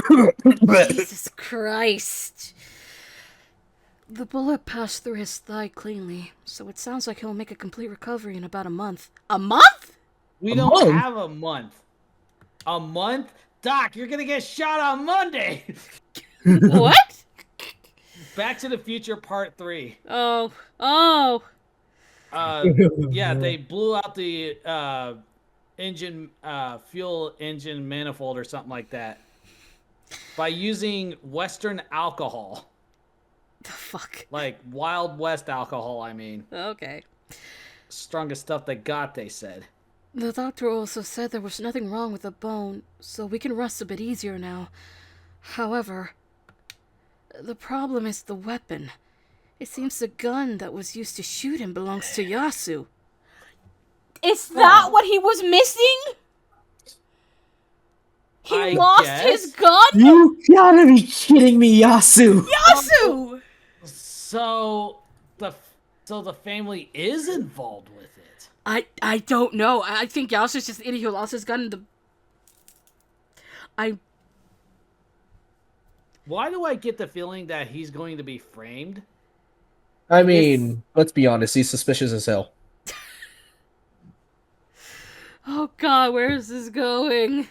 Jesus Christ. The bullet passed through his thigh cleanly, so it sounds like he'll make a complete recovery in about a month. A month? We A don't month? have a month. A month? Doc, you're gonna get shot on Monday. What? Back to the Future Part 3. Oh. Oh. Uh yeah, they blew out the engine fuel engine manifold or something like that by using Western alcohol. The fuck? Like Wild West alcohol, I mean. Okay. Strongest stuff they got, they said. The doctor also said there was nothing wrong with the bone, so we can rest a bit easier now. However, the problem is the weapon. It seems the gun that was used to shoot him belongs to Yasu. Is that what he was missing? He I lost guess. his gun? You gotta be kidding me, Yasu! Yasu! So the family is involved with it. I don't know. I think Yasu's just an idiot who lost his gun in the... Why do I get the feeling that he's going to be framed? I mean, let's be honest, he's suspicious as hell. Oh god, where is this going?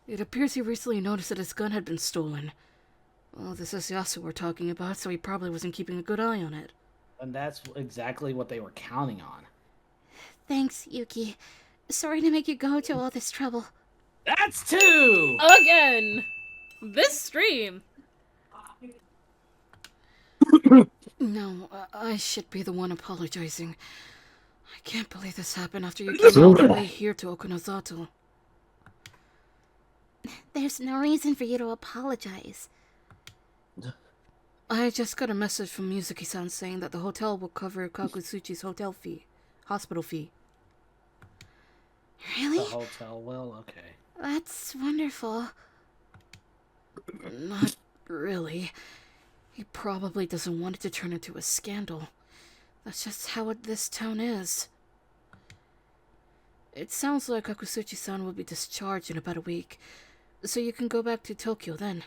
It appears he recently noticed that his gun had been stolen. Well, this is Yasu we're talking about, so he probably wasn't keeping a good eye on it. And that's exactly what they were counting on. Thanks, Yuki. Sorry to make you go to all this trouble. That's two! Again! This stream! No, I should be the one apologizing. I can't believe this happened after you came all the way here to Okunozato. There's no reason for you to apologize. I just got a message from Mizuki-san saying that the hotel will cover Kagutsuchi's hospital fee. Really? The hotel will? Okay. That's wonderful. Not really. He probably doesn't want it to turn into a scandal. That's just how this town is. It sounds like Kagutsuchi-san will be discharged in about a week, so you can go back to Tokyo then.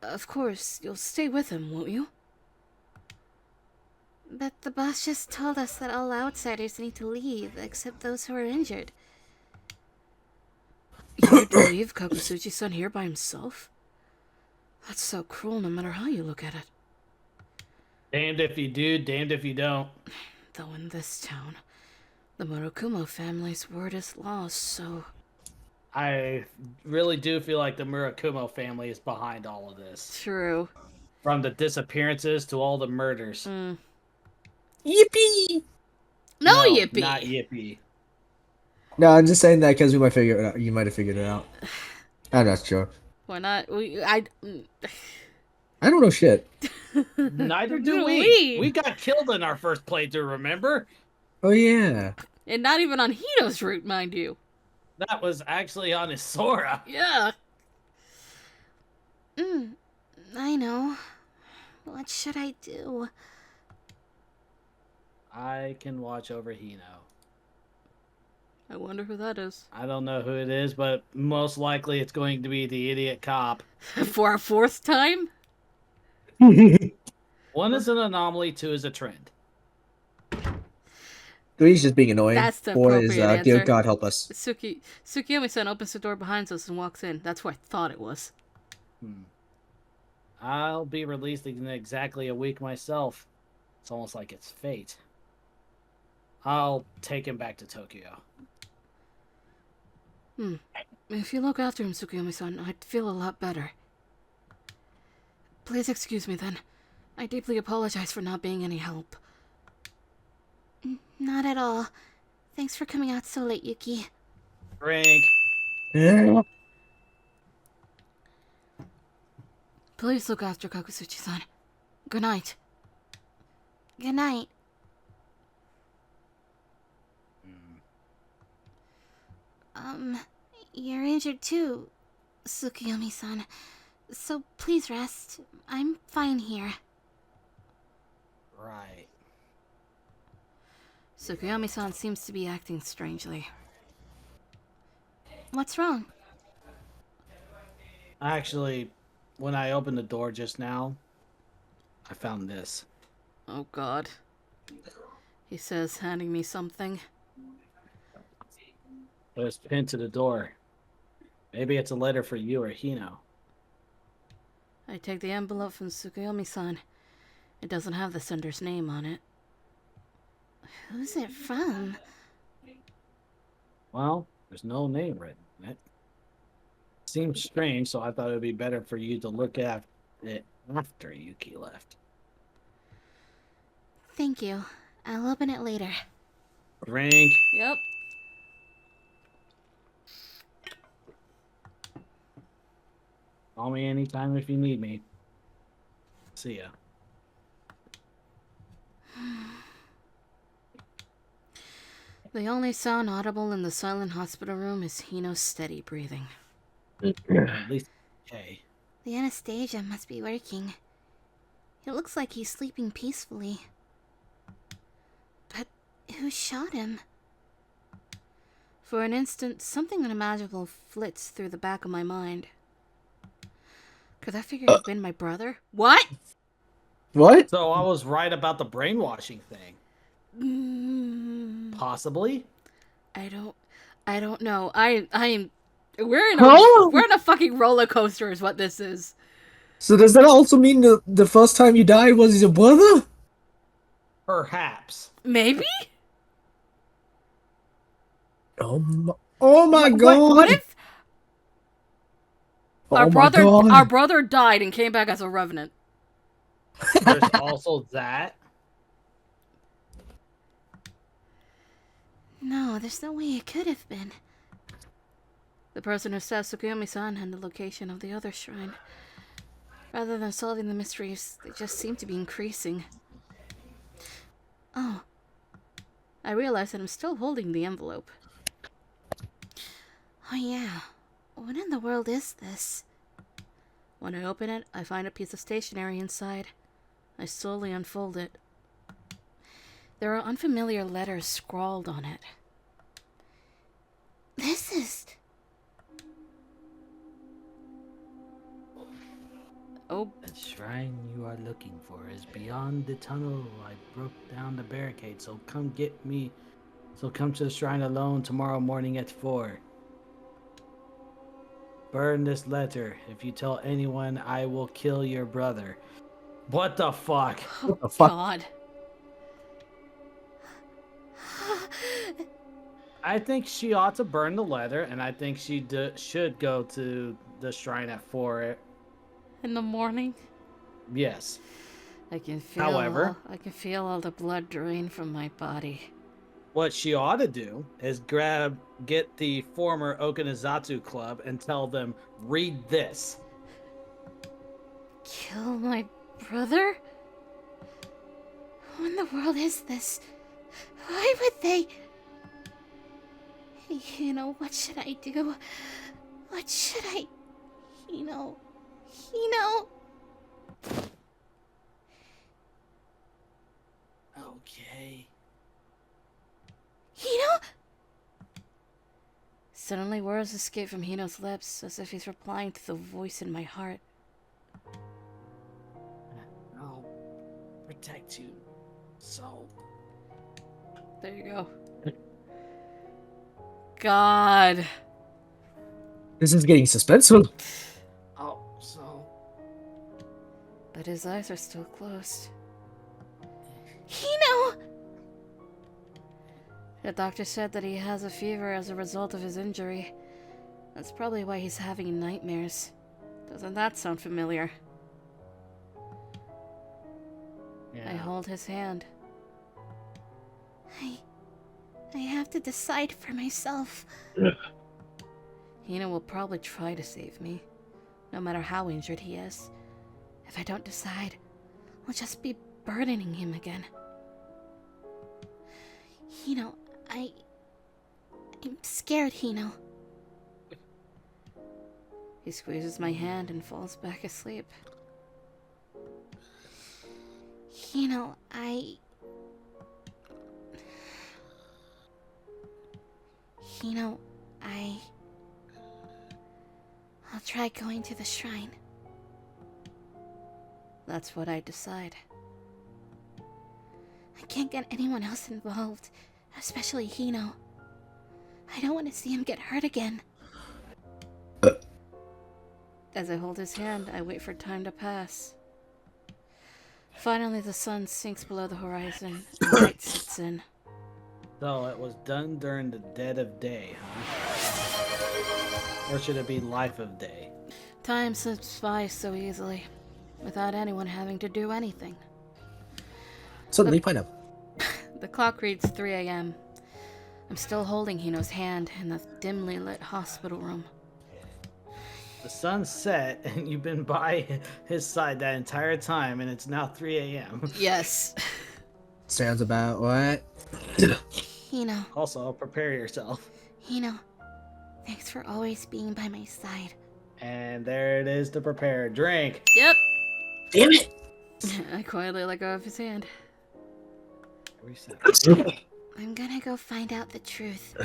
Of course, you'll stay with him, won't you? But the boss just told us that all outsiders need to leave, except those who are injured. You'd leave Kagutsuchi-san here by himself? That's so cruel no matter how you look at it. Damned if you do, damned if you don't. Though in this town, the Murakumo family's word is law, so... I really do feel like the Murakumo family is behind all of this. True. From the disappearances to all the murders. Yippee! No, Yippee! Not Yippee. No, I'm just saying that because we might figure it out. You might have figured it out. I'm not sure. Why not? I don't know shit. Neither do we. We got killed in our first playthrough, remember? Oh, yeah. And not even on Hino's route, mind you. That was actually on Isora. Yeah. I know. What should I do? I can watch over Hino. I wonder who that is. I don't know who it is, but most likely it's going to be the idiot cop. For our fourth time? One is an anomaly, two is a trend. Three's just being annoying. That's the Four is, appropriate answer. dear God help us. Tsukiyomi-san opens the door behind us and walks in. That's what I thought it was. I'll be released in exactly a week myself. It's almost like it's fate. I'll take him back to Tokyo. If you look after him, Tsukiyomi-san, I'd feel a lot better. Please excuse me then. I deeply apologize for not being any help. Not at all. Thanks for coming out so late, Yuki. Drink. Please look after Kagutsuchi-san. Good night. Good night. You're injured too, Tsukiyomi-san. So please rest. I'm fine here. Right. Tsukiyomi-san seems to be acting strangely. What's wrong? Actually, when I opened the door just now, I found this. Oh God. He says, handing me something. It was pinned to the door. Maybe it's a letter for you or Hino. I take the envelope from Tsukuyomi-san. It doesn't have the sender's name on it. Who's it from? Well, there's no name written in it. Seems strange, so I thought it would be better for you to look at it after Yuki left. Thank you. I'll open it later. Ring. Yep. Call me anytime if you need me. See ya. The only sound audible in the silent hospital room is Hino's steady breathing. At least, okay. The anesthesia must be working. It looks like he's sleeping peacefully. But who shot him? For an instant, something unimaginable flits through the back of my mind. Could that figure have been my brother? What? What? So I was right about the brainwashing thing. Possibly. I don't know. We're in Huh? we're in a fucking roller coaster is what this is. So does that also mean the first time you died was your brother? Perhaps. Maybe? Oh my god! What if Oh our my god! our brother died and came back as a revenant? There's also that. No, there's no way it could have been. The person who stabbed Tsukuyomi-san and the location of the other shrine. Rather than solving the mysteries, they just seem to be increasing. Oh. I realize that I'm still holding the envelope. Oh yeah. What in the world is this? When I open it, I find a piece of stationery inside. I slowly unfold it. There are unfamiliar letters scrawled on it. This is... Oh, The shrine you are looking for is beyond the tunnel. I broke down the barricade, so come get me. So come to the shrine alone tomorrow morning at 4. Burn this letter. If you tell anyone, I will kill your brother. What the fuck? What the fuck? God. I think she ought to burn the letter, and I think she should go to the shrine at 4. In the morning, Yes. I can feel However- I can feel all the blood drain from my body. What she ought to do is get the former Okanazatsu club and tell them, read this. Kill my brother? Who in the world is this? Why would they... You know, what should I do? What should I... You know... Okay. Hino? Suddenly words escape from Hino's lips, as if he's replying to the voice in my heart. I'll protect you. So. There you go. God. This is getting suspenseful. Oh, so. But his eyes are still closed. Hino! The doctor said that he has a fever as a result of his injury. That's probably why he's having nightmares. Doesn't that sound familiar? Yeah. I hold his hand. I have to decide for myself. Hino will probably try to save me, no matter how injured he is. If I don't decide, I'll just be burdening him again. Hino, I'm scared, Hino. He squeezes my hand and falls back asleep. Hino, Hino, I'll try going to the shrine. That's what I decide. I can't get anyone else involved, especially Hino. I don't want to see him get hurt again. As I hold his hand, I wait for time to pass. Finally, the sun sinks below the horizon, and night sets in. So it was done during the dead of day, huh? Or should it be life of day? Time slips by so easily, without anyone having to do anything. Suddenly, pineapple. The clock reads 3 a.m. I'm still holding Hino's hand in the dimly lit hospital room. The sun set, and you've been by his side that entire time, and it's now 3 a.m. Yes. Sounds about what? Hino, Also, prepare yourself. Hino, thanks for always being by my side. And there it is to prepare. Drink. Yep. Damn it! I quietly let go of his hand. Reset. I'm gonna go find out the truth.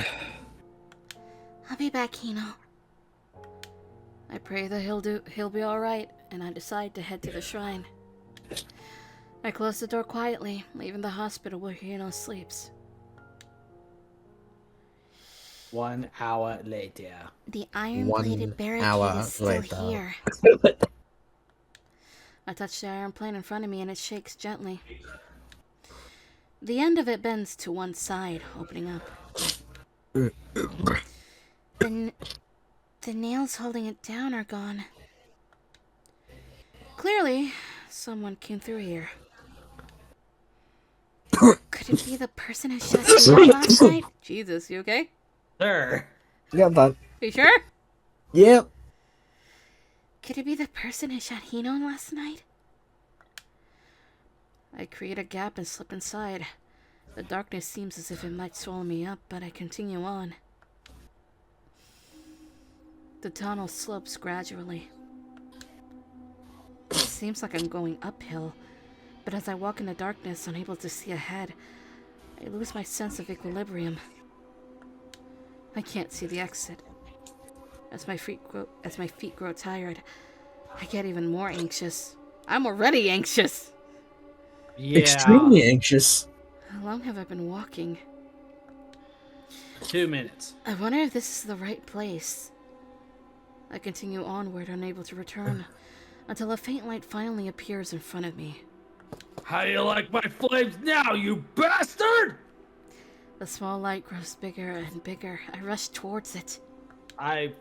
I'll be back, Hino. I pray that he'll be alright, and I decide to head to the shrine. I close the door quietly, leaving the hospital where Hino sleeps. 1 hour later. The iron-plated 1 barricade hour is still later. here. I touch the iron plane in front of me and it shakes gently. The end of it bends to one side, opening up. The nails holding it down are gone. Clearly, someone came through here. Could it be the person who shot you up last night? Jesus, you okay? Sir. Yeah, I'm fine. You sure? Yep. Could it be the person who shot Hino last night? I create a gap and slip inside. The darkness seems as if it might swallow me up, but I continue on. The tunnel slopes gradually. It seems like I'm going uphill, but as I walk in the darkness, unable to see ahead, I lose my sense of equilibrium. I can't see the exit. As my feet grow tired, I get even more anxious. I'm already anxious! Yeah. Extremely anxious. How long have I been walking? 2 minutes. I wonder if this is the right place. I continue onward, unable to return, until a faint light finally appears in front of me. How do you like my flames now, you bastard? The small light grows bigger and bigger. I rush towards it. I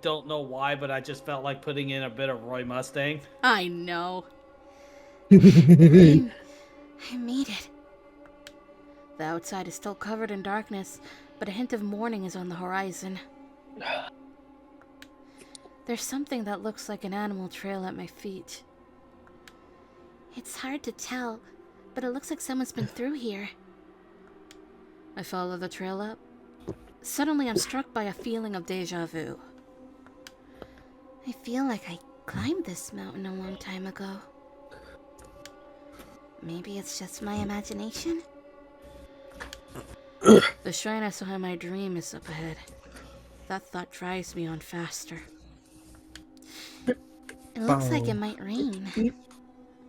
don't know why, but I just felt like putting in a bit of Roy Mustang. I know. I made it. The outside is still covered in darkness, but a hint of morning is on the horizon. There's something that looks like an animal trail at my feet. It's hard to tell, but it looks like someone's been through here. I follow the trail up. Suddenly, I'm struck by a feeling of deja vu. I feel like I climbed this mountain a long time ago. Maybe it's just my imagination? The shrine I saw in my dream is up ahead. That thought drives me on faster. It looks like it might rain.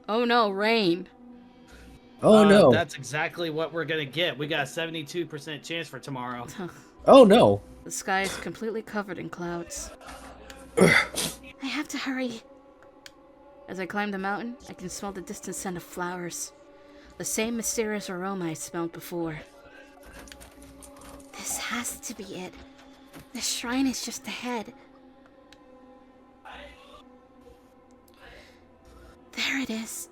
Oh no, rain! Oh no. That's exactly what we're gonna get. We got a 72% chance for tomorrow. Oh no. The sky is completely covered in clouds. I have to hurry. As I climb the mountain, I can smell the distant scent of flowers. The same mysterious aroma I smelled before. This has to be it. The shrine is just ahead. There it is.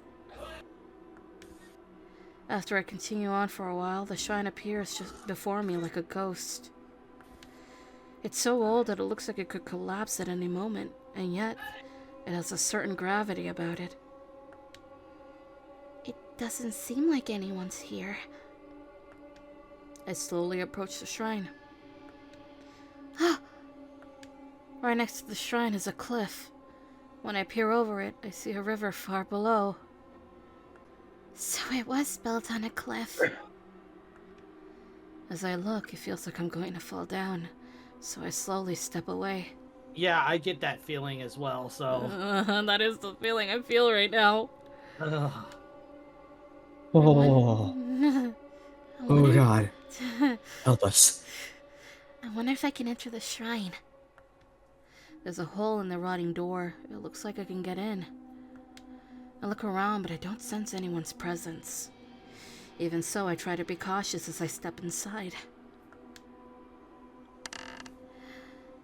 After I continue on for a while, the shrine appears just before me like a ghost. It's so old that it looks like it could collapse at any moment, and yet it has a certain gravity about it. It doesn't seem like anyone's here. I slowly approach the shrine. Right next to the shrine is a cliff. When I peer over it, I see a river far below. So it was built on a cliff. As I look, it feels like I'm going to fall down, so I slowly step away. Yeah, I get that feeling as well. So, That is the feeling I feel right now. ugh. Oh, I oh wonder, God, help us. I wonder if I can enter the shrine. There's a hole in the rotting door. It looks like I can get in. I look around, but I don't sense anyone's presence. Even so, I try to be cautious as I step inside.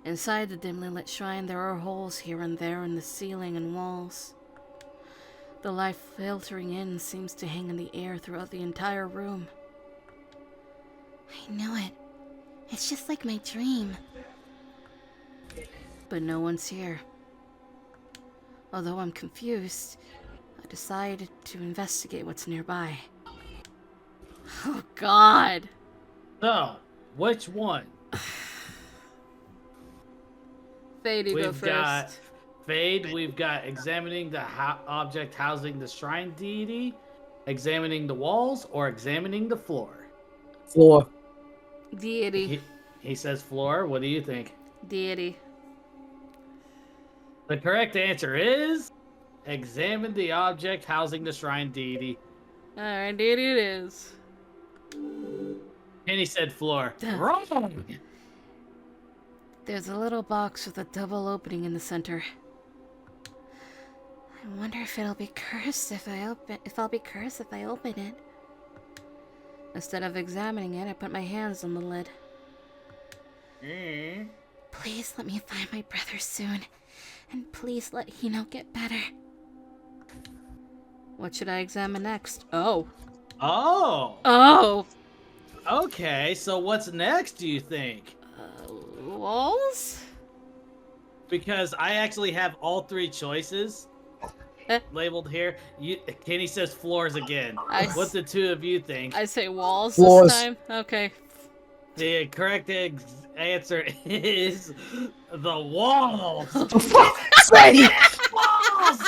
Inside the dimly lit shrine, there are holes here and there in the ceiling and walls. The light filtering in seems to hang in the air throughout the entire room. I know it. It's just like my dream. But no one's here. Although I'm confused, I decide to investigate what's nearby. Oh God! So, which one? Fade, you go We've got first. Fade. We've got examining the object housing the shrine deity, examining the walls, or examining the floor. Floor. Deity. He says floor. What do you think? Deity. The correct answer is examine the object housing the shrine deity. Alright, deity it is. And he said floor. Duh. Wrong. There's a little box with a double opening in the center. I wonder if it'll be cursed if I'll be cursed if I open it. Instead of examining it, I put my hands on the lid. Please let me find my brother soon. And please let Hino get better. What should I examine next? Oh. Oh. Oh! Okay. So what's next? Do you think? Walls? Because I actually have all three choices labeled here. Kenny says floors again. What the two of you think? I say walls Floors. this time? Okay. The correct answer is the walls. Freddy! Walls!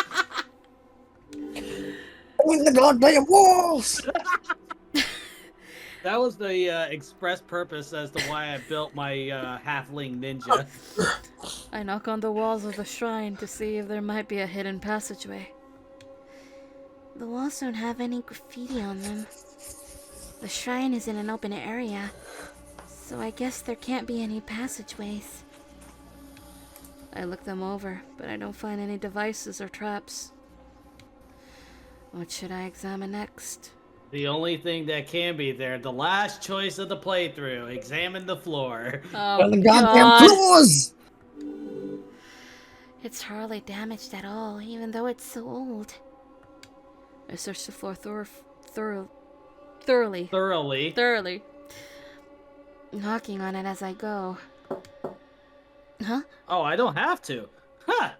On the goddamn walls! That was the express purpose as to why I built my halfling ninja. I knock on the walls of the shrine to see if there might be a hidden passageway. The walls don't have any graffiti on them. The shrine is in an open area, so I guess there can't be any passageways. I look them over, but I don't find any devices or traps. What should I examine next? The only thing that can be there, the last choice of the playthrough, examine the floor. Oh, On the goddamn God. floors! It's hardly damaged at all, even though it's so old. I search the floor thoroughly. Thoroughly. Knocking on it as I go. Huh? Oh, I don't have to. Huh.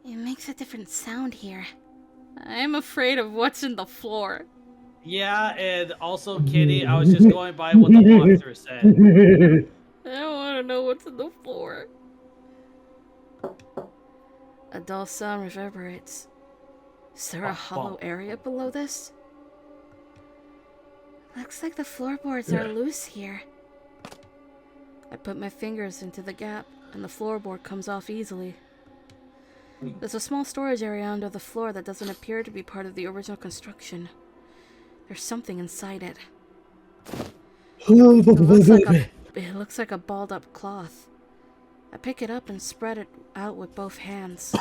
It makes a different sound here. I'm afraid of what's in the floor. Yeah, and also, Kitty, I was just going by what the walkthrough said. I don't want to know what's in the floor. A dull sound reverberates. Is there a hollow area below this? Looks like the floorboards are loose here. I put my fingers into the gap, and the floorboard comes off easily. There's a small storage area under the floor that doesn't appear to be part of the original construction. There's something inside it. It looks like a balled up cloth. I pick it up and spread it out with both hands.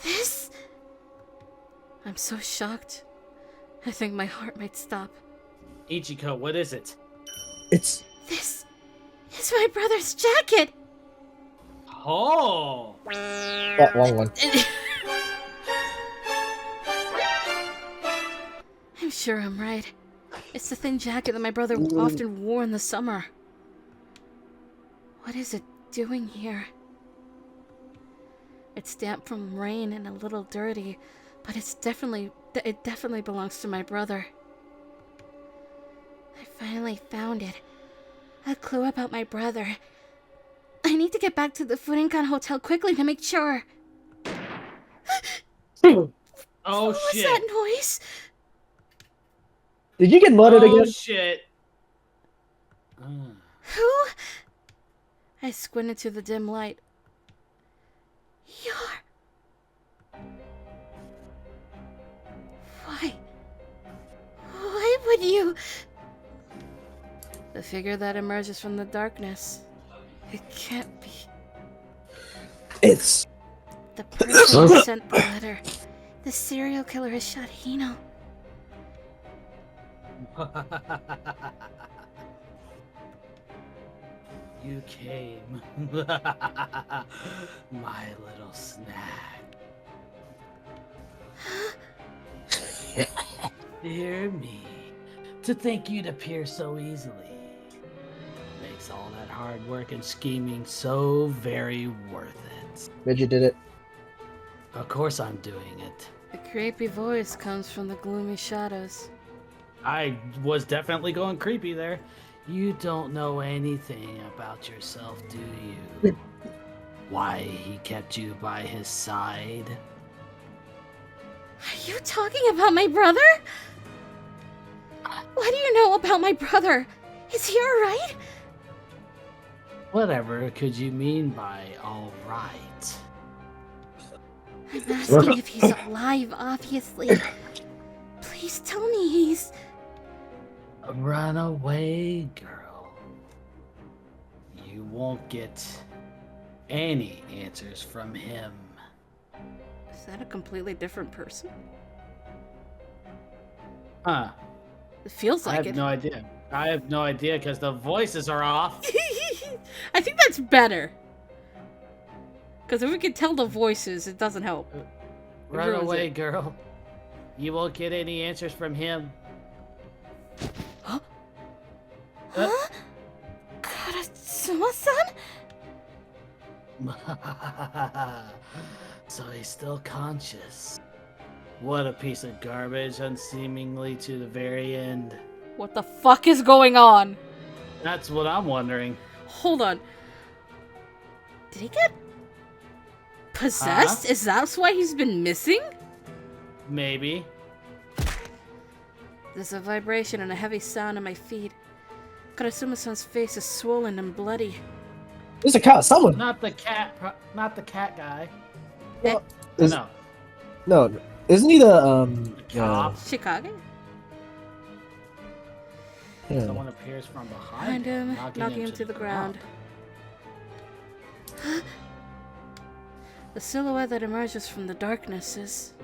This? I'm so shocked. I think my heart might stop. Ichiko, what is it? It's... This is my brother's jacket! Oh! Oh, wrong one. I'm sure I'm right. It's the thin jacket that my brother often wore in the summer. What is it doing here? It's damp from rain and a little dirty, but it definitely belongs to my brother. I finally found it. A clue about my brother. I need to get back to the Furinkan Hotel quickly to make sure. Oh, What was shit. that noise? Did you get murdered Oh, again? shit. Who? I squint into the dim light. You're... Why? Why would you... The figure that emerges from the darkness. It can't be... It's The person who sent the letter. The serial killer has shot Hino. You came. My little snack. Dear me. To think you'd appear so easily. Makes all that hard work and scheming so very worth it. Midget did it. Of course I'm doing it. A creepy voice comes from the gloomy shadows. I was definitely going creepy there. You don't know anything about yourself, do you? Why he kept you by his side? Are you talking about my brother? What do you know about my brother? Is he alright? Whatever could you mean by alright? I'm asking if he's alive, obviously. Please tell me he's... Run away, girl. You won't get any answers from him. Is that a completely different person? Huh. It feels I like have it. no idea. I have no idea because the voices are off. I think that's better. Because if we can tell the voices, it doesn't help. Run ruins away, it. girl. You won't get any answers from him. Huh? Huh? Karatsuma-san? So he's still conscious. What a piece of garbage, unseemingly to the very end. What the fuck is going on? That's what I'm wondering. Hold on. Did he get possessed? Huh? Is that why he's been missing? Maybe. There's a vibration and a heavy sound in my feet. Karasuma-san's face is swollen and bloody. There's a cat. Someone. Not the cat guy. Well, is- No. No, isn't he the Cop. Chicago? yeah. Someone appears from Behind behind him, knocking him to the ground. The silhouette that emerges from the darkness is...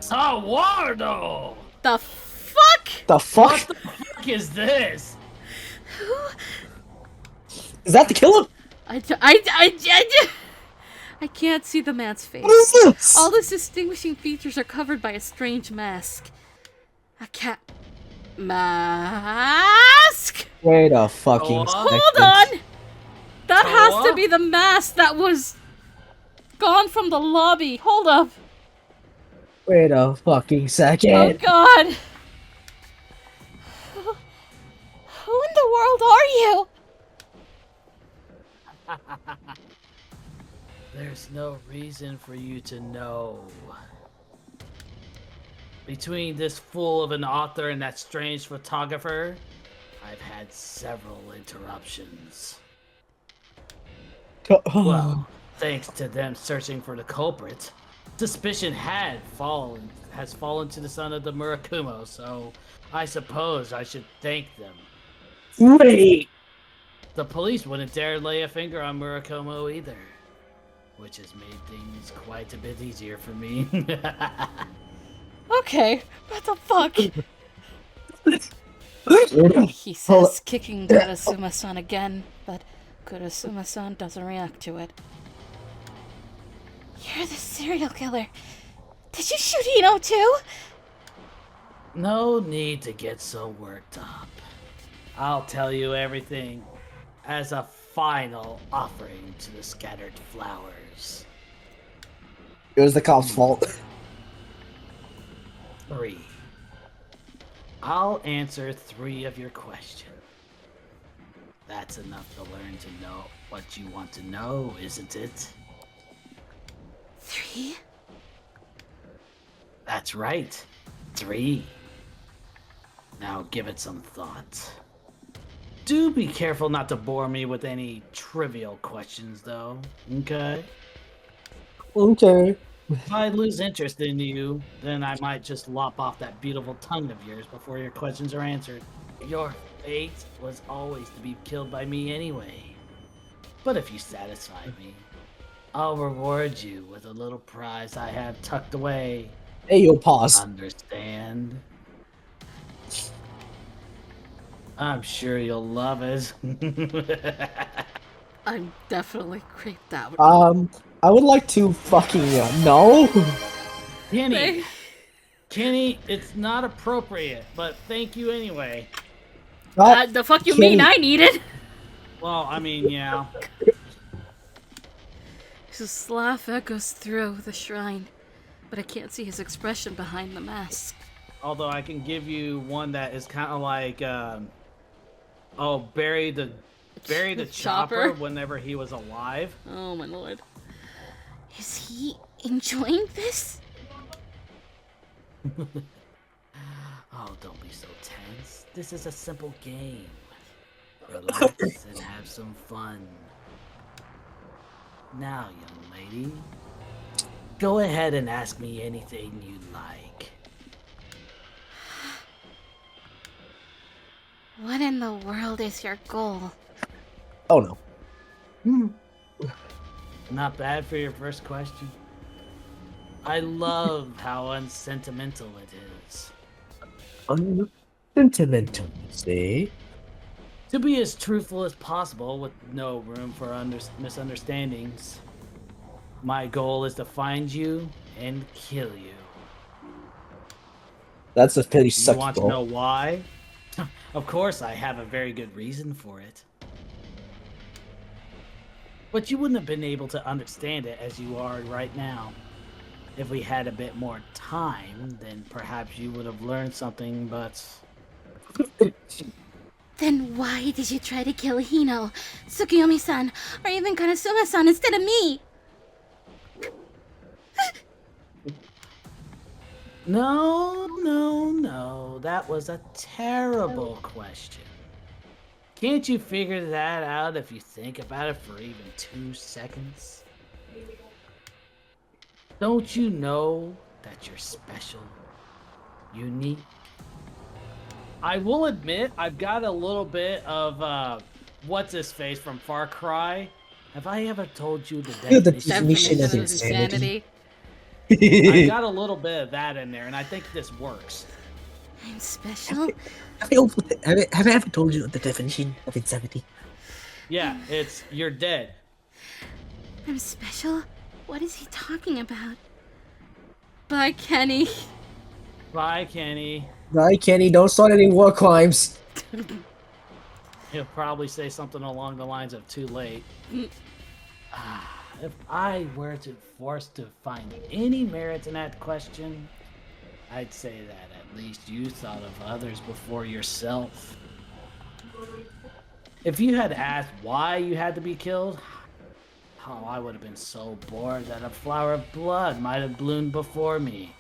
Sawardo! The fuck? The fuck? What the fuck is this? Who? Is that the killer? I can't see the man's face. What is this? All his distinguishing features are covered by a strange mask. A cat mask? Wait a fucking What? second. Hold on! That has to Toa? be the mask that was gone from the lobby. Hold up. Wait a fucking second. Oh god. Who in the world are you? There's no reason for you to know. Between this fool of an author and that strange photographer, I've had several interruptions. Well, thanks to them searching for the culprit, suspicion has fallen to the son of the Murakumo, so I suppose I should thank them. Wait. The police wouldn't dare lay a finger on Murakumo either, which has made things quite a bit easier for me. Okay, what the fuck? He Hold- says, kicking Kurasuma-san again, but Kurasuma-san doesn't react to it. You're the serial killer. Did you shoot Hino too? No need to get so worked up. I'll tell you everything as a final offering to the scattered flowers. It was the cop's fault. 3. I'll answer 3 of your questions. That's enough to learn to know what you want to know, isn't it? 3? That's right. 3. Now give it some thought. Do be careful not to bore me with any trivial questions, though. Okay? Okay. If I lose interest in you, then I might just lop off that beautiful tongue of yours before your questions are answered. Your fate was always to be killed by me anyway. But if you satisfy me, I'll reward you with a little prize I have tucked away. Hey, yo, pause. Understand? I'm sure you'll love it. I'm definitely creeped out. I would like to fucking no. Kenny, Kenny, it's not appropriate, but thank you anyway. The fuck you mean I need it? Well, I mean, yeah. His laugh echoes through the shrine, but I can't see his expression behind the mask. Although I can give you one that is kind of like, bury the chopper whenever he was alive. Oh my lord. Is he enjoying this? Oh, don't be so tense. This is a simple game. Relax and have some fun. Now, young lady, go ahead and ask me anything you like. What in the world is your goal? Oh no. Not bad for your first question. I love how unsentimental it is. Sentimental, see? To be as truthful as possible with no room for misunderstandings. My goal is to find you and kill you. That's a pretty You sucky want to goal. know why? Of course, I have a very good reason for it. But you wouldn't have been able to understand it as you are right now. If we had a bit more time, then perhaps you would have learned something, but... Then why did you try to kill Hino, Tsukuyomi-san, or even Karasuma-san instead of me? No. That was a terrible question. Can't you figure that out if you think about it for even 2 seconds? Don't you know that you're special, unique? I will admit, I've got a little bit of, what's his face from Far Cry. Have I ever told you the Definition of Definition of insanity. I've got a little bit of that in there, and I think this works. I'm special? Have I ever told you the definition of insanity? Yeah, it's you're dead. I'm special? What is he talking about? Bye, Kenny. Bye, Kenny. Right, Kenny, don't start any war crimes. He'll probably say something along the lines of too late. If I were forced to find any merit in that question, I'd say that at least you thought of others before yourself. If you had asked why you had to be killed, I would have been so bored that a flower of blood might have bloomed before me.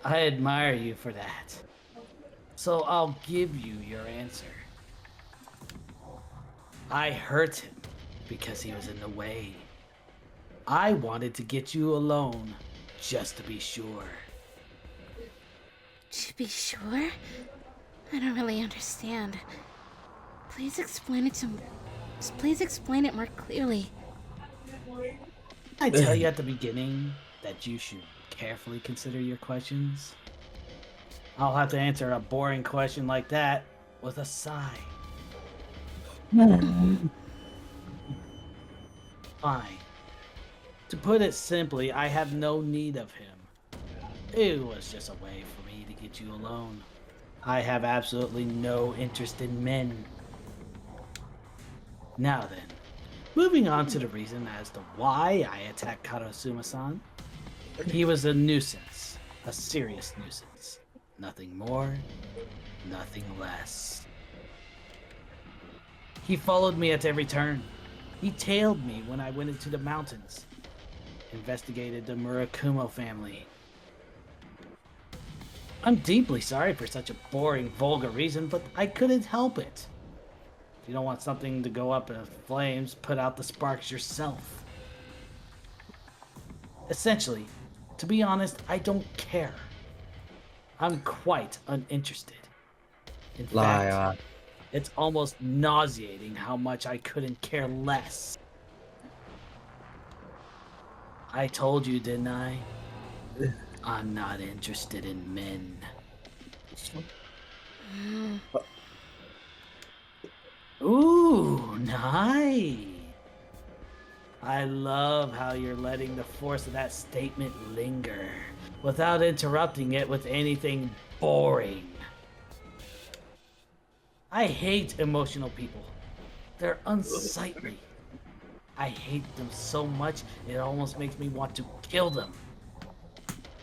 I admire you for that. So I'll give you your answer. I hurt him because he was in the way. I wanted to get you alone, just to be sure. To be sure? I don't really understand. Please explain it more clearly. I tell you at the beginning that you should carefully consider your questions. I'll have to answer a boring question like that with a sigh. Fine. To put it simply, I have no need of him. It was just a way for me to get you alone. I have absolutely no interest in men. Now then, moving on to the reason as to why I attacked Karasuma-san. He was a nuisance. A serious nuisance. Nothing more, nothing less. He followed me at every turn. He tailed me when I went into the mountains. Investigated the Murakumo family. I'm deeply sorry for such a boring, vulgar reason, but I couldn't help it. If you don't want something to go up in flames, put out the sparks yourself. Essentially, to be honest, I don't care. I'm quite uninterested. In fact, Liar. it's almost nauseating how much I couldn't care less. I told you, didn't I? I'm not interested in men. Ooh, nice. I love how you're letting the force of that statement linger without interrupting it with anything boring. I hate emotional people. They're unsightly. I hate them so much it almost makes me want to kill them.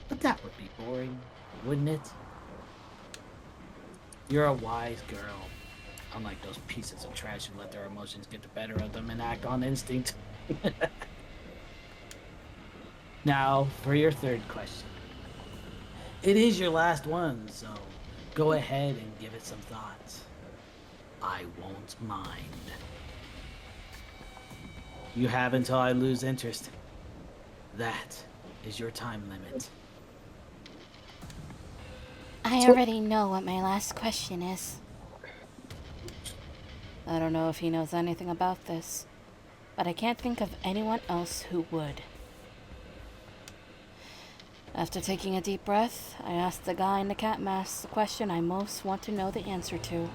But that would be boring, wouldn't it? You're a wise girl. Unlike those pieces of trash who let their emotions get the better of them and act on instinct. Now, for your third question. It is your last one, so go ahead and give it some thought. I won't mind. You have until I lose interest. That is your time limit. I already know what my last question is. I don't know if he knows anything about this, but I can't think of anyone else who would. After taking a deep breath, I asked the guy in the cat mask the question I most want to know the answer to.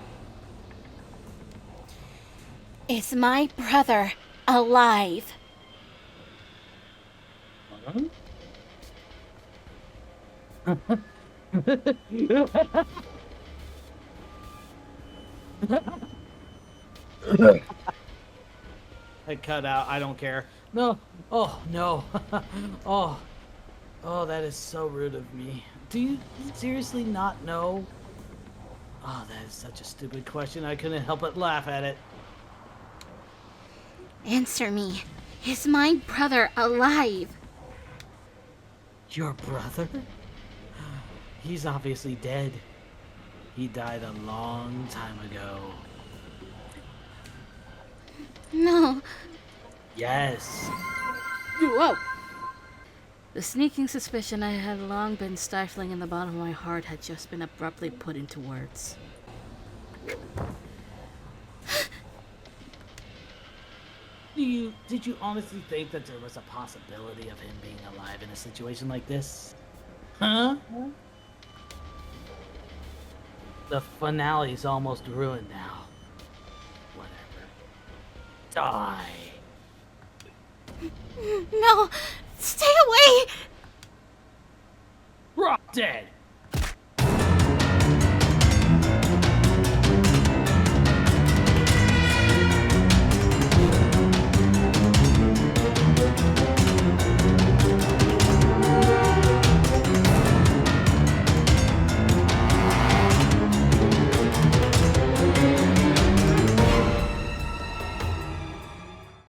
Is my brother alive? I cut out. I don't care. No. Oh, no. Oh. Oh, that is so rude of me. Do you seriously not know? Oh, that is such a stupid question. I couldn't help but laugh at it. Answer me. Is my brother alive? Your brother? He's obviously dead. He died a long time ago. No. Yes. Whoa! The sneaking suspicion I had long been stifling in the bottom of my heart had just been abruptly put into words. Did you honestly think that there was a possibility of him being alive in a situation like this? Huh? The finale's almost ruined now. Whatever. Die. No. Stay away. Rock dead.